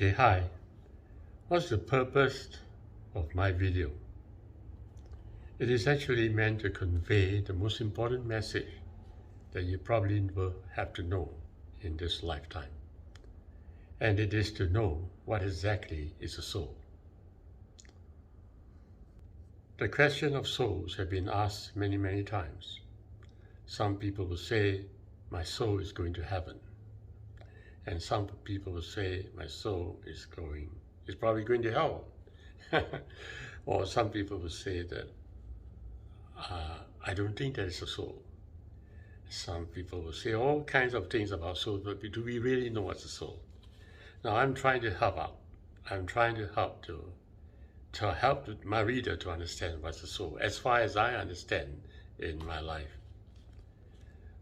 Okay, hi. What's the purpose of my video? It is actually meant to convey the most important message that you probably will have to know in this lifetime. And it is to know what exactly is a soul. The question of souls have been asked many, many times. Some people will say, my soul is going to heaven. And some people will say, my soul is probably going to hell. Or some people will say that I don't think there is a soul. Some people will say all kinds of things about soul, but do we really know what's a soul? Now I'm trying to help out. I'm trying to help my reader to understand what's a soul, as far as I understand in my life.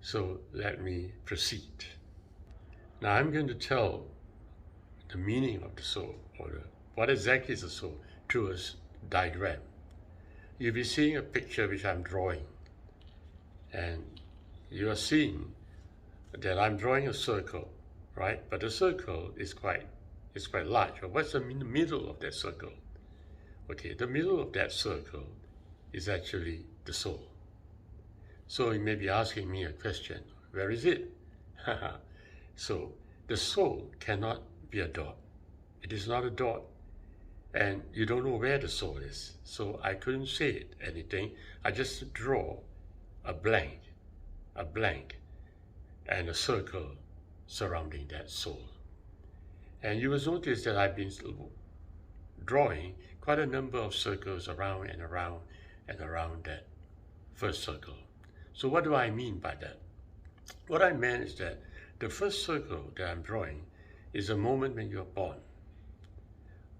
So let me proceed. Now I'm going to tell the meaning of the soul, or what exactly is a soul, through a diagram. You'll be seeing a picture which I'm drawing, and you are seeing that I'm drawing a circle, right? But the circle is quite large. But what's in the middle of that circle? Okay, the middle of that circle is actually the soul. So you may be asking me a question, where is it? So the soul cannot be a dot. It is not a dot. And you don't know where the soul is. So I couldn't say anything. I just draw a blank, and a circle surrounding that soul. And you will notice that I've been drawing quite a number of circles around and around and around that first circle. So what do I mean by that? What I meant is that the first circle that I'm drawing is a moment when you're born,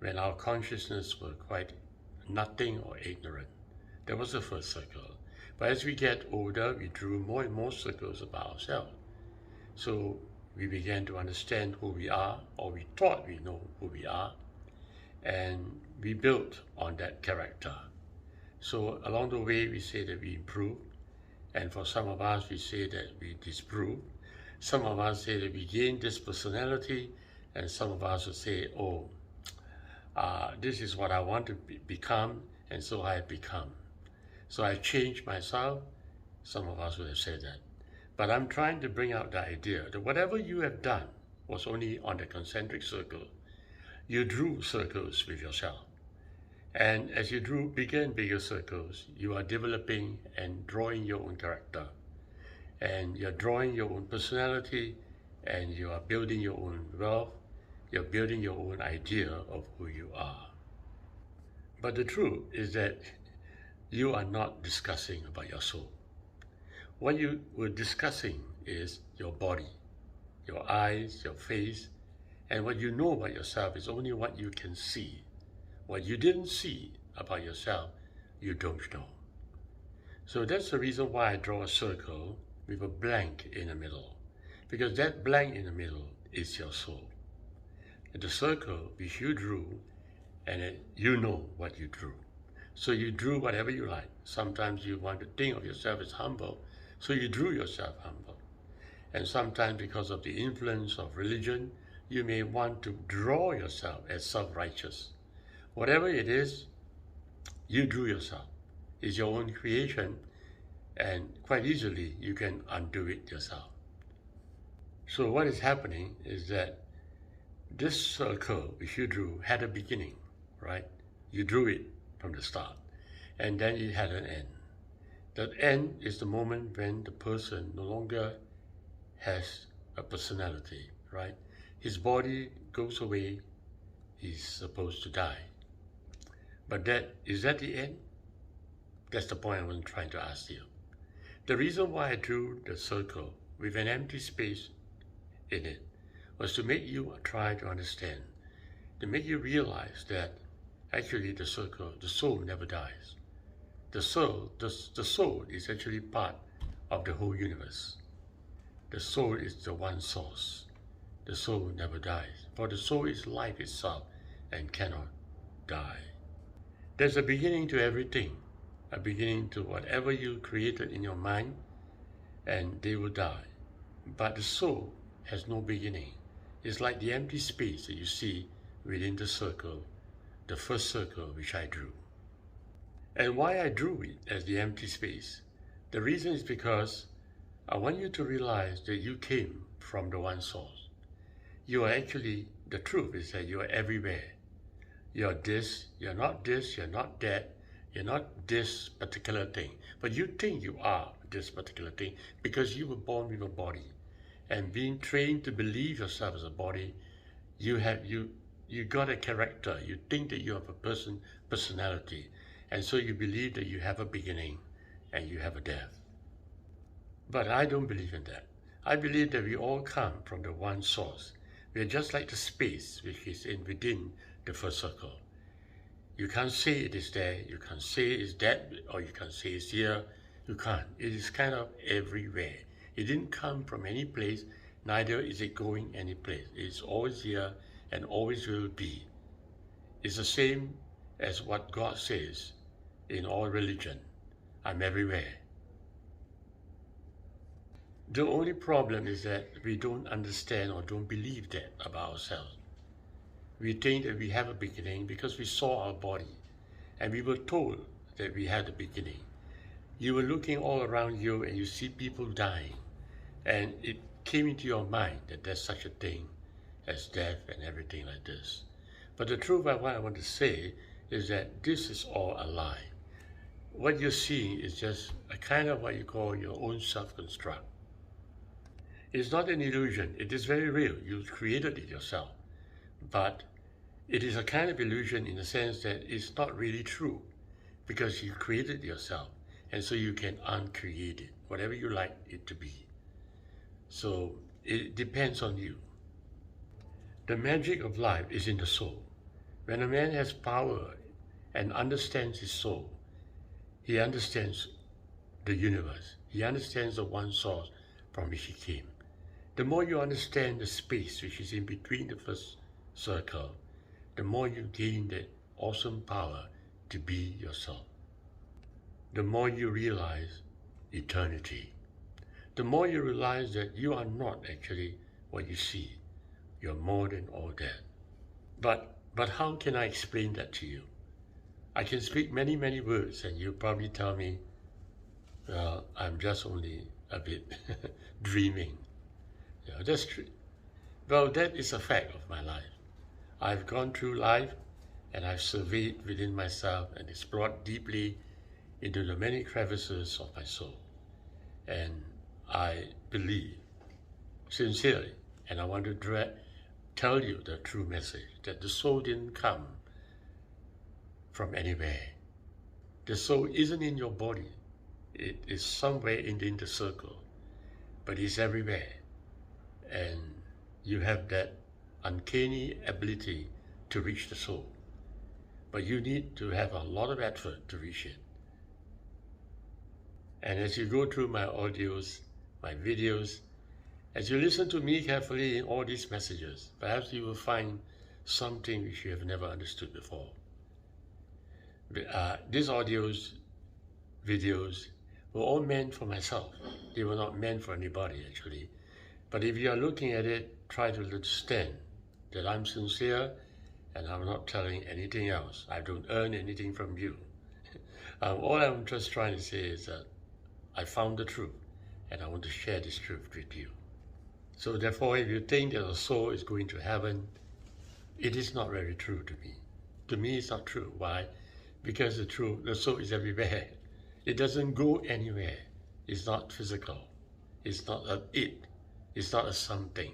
when our consciousness were quite nothing or ignorant. That was the first circle. But as we get older, we drew more and more circles about ourselves. So we began to understand who we are, or we thought we know who we are, and we built on that character. So along the way, we say that we improved, and for some of us, we say that we disproved. Some of us say that we gained this personality, and some of us will say, this is what I want to become, and so I have become. So I changed myself. Some of us would have said that. But I'm trying to bring out the idea that whatever you have done was only on the concentric circle. You drew circles with yourself. And as you drew bigger and bigger circles, you are developing and drawing your own character. And you're drawing your own personality, and you are building your own wealth. You're building your own idea of who you are. But the truth is that you are not discussing about your soul. What you were discussing is your body, your eyes, your face, and what you know about yourself is only what you can see. What you didn't see about yourself, you don't know. So that's the reason why I draw a circle with a blank in the middle, because that blank in the middle is your soul. And the circle which you drew, and you know what you drew. So you drew whatever you like. Sometimes you want to think of yourself as humble, so you drew yourself humble. And sometimes because of the influence of religion, you may want to draw yourself as self-righteous. Whatever it is, you drew yourself. It's your own creation, and quite easily you can undo it yourself. So what is happening is that this circle which you drew had a beginning, right? You drew it from the start, and then it had an end. That end is the moment when the person no longer has a personality, right? His body goes away, he's supposed to die. But is that the end? That's the point I was trying to ask you. The reason why I drew the circle with an empty space in it was to make you try to understand, to make you realize that actually the soul never dies. The soul is actually part of the whole universe. The soul is the one source. The soul never dies, for the soul is life itself and cannot die. There's a beginning to everything, a beginning to whatever you created in your mind, and they will die. But the soul has no beginning. It's like the empty space that you see within the circle, the first circle which I drew. And why I drew it as the empty space? The reason is because I want you to realize that you came from the one source. You are actually, the truth is that you are everywhere. You're this, you're not this, you're not that, you're not this particular thing. But you think you are this particular thing because you were born with a body. And being trained to believe yourself as a body, you got a character. You think that you have a personality. And so you believe that you have a beginning and you have a death. But I don't believe in that. I believe that we all come from the one source. We are just like the space which is within the first circle. You can't say it is there, you can't say it's that, or you can't say it's here. You can't. It is kind of everywhere. It didn't come from any place, neither is it going any place. It's always here and always will be. It's the same as what God says in all religion. I'm everywhere. The only problem is that we don't understand or don't believe that about ourselves. We think that we have a beginning because we saw our body and we were told that we had a beginning. You were looking all around you and you see people dying, and it came into your mind that there's such a thing as death and everything like this. But the truth of what I want to say is that this is all a lie. What you're seeing is just a kind of what you call your own self-construct. It's not an illusion. It is very real. You created it yourself. But it is a kind of illusion in the sense that it's not really true because you created it yourself, and so you can uncreate it, whatever you like it to be. So it depends on you. The magic of life is in the soul. When a man has power and understands his soul, he understands the universe. He understands the one source from which he came. The more you understand the space which is in between the first circle, the more you gain that awesome power to be yourself. The more you realize eternity. The more you realize that you are not actually what you see. You're more than all that. But how can I explain that to you? I can speak many, many words and you probably tell me, well, I'm just only a bit dreaming. That's true. Well, that is a fact of my life. I've gone through life and I've surveyed within myself and explored deeply into the many crevices of my soul. And I believe sincerely, and I want to tell you the true message, that the soul didn't come from anywhere. The soul isn't in your body. It is somewhere in the circle, but it's everywhere. And you have that uncanny ability to reach the soul. But you need to have a lot of effort to reach it. And as you go through my audios, my videos, as you listen to me carefully in all these messages, perhaps you will find something which you have never understood before. These audios, videos, were all meant for myself. They were not meant for anybody, actually. But if you are looking at it, try to understand that I'm sincere and I'm not telling anything else. I don't earn anything from you. All I'm just trying to say is that I found the truth and I want to share this truth with you. So therefore, if you think that the soul is going to heaven, it is not very true to me. To me, it's not true. Why? Because the soul is everywhere. It doesn't go anywhere. It's not physical. It's not an it. It's not a something.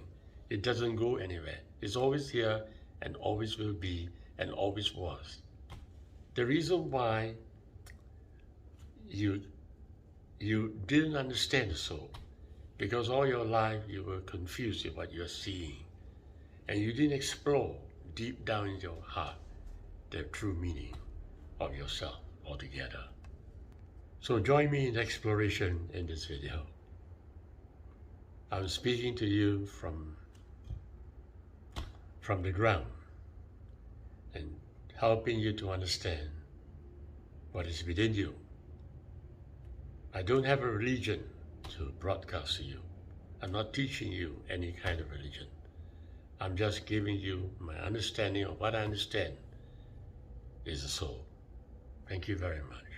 It doesn't go anywhere. It's always here and always will be and always was. The reason why you didn't understand the soul, because all your life you were confused with what you're seeing, and you didn't explore deep down in your heart the true meaning of yourself altogether. So join me in exploration in this video. I'm speaking to you from the ground and helping you to understand what is within you. I don't have a religion to broadcast to you. I'm not teaching you any kind of religion. I'm just giving you my understanding of what I understand is the soul. Thank you very much.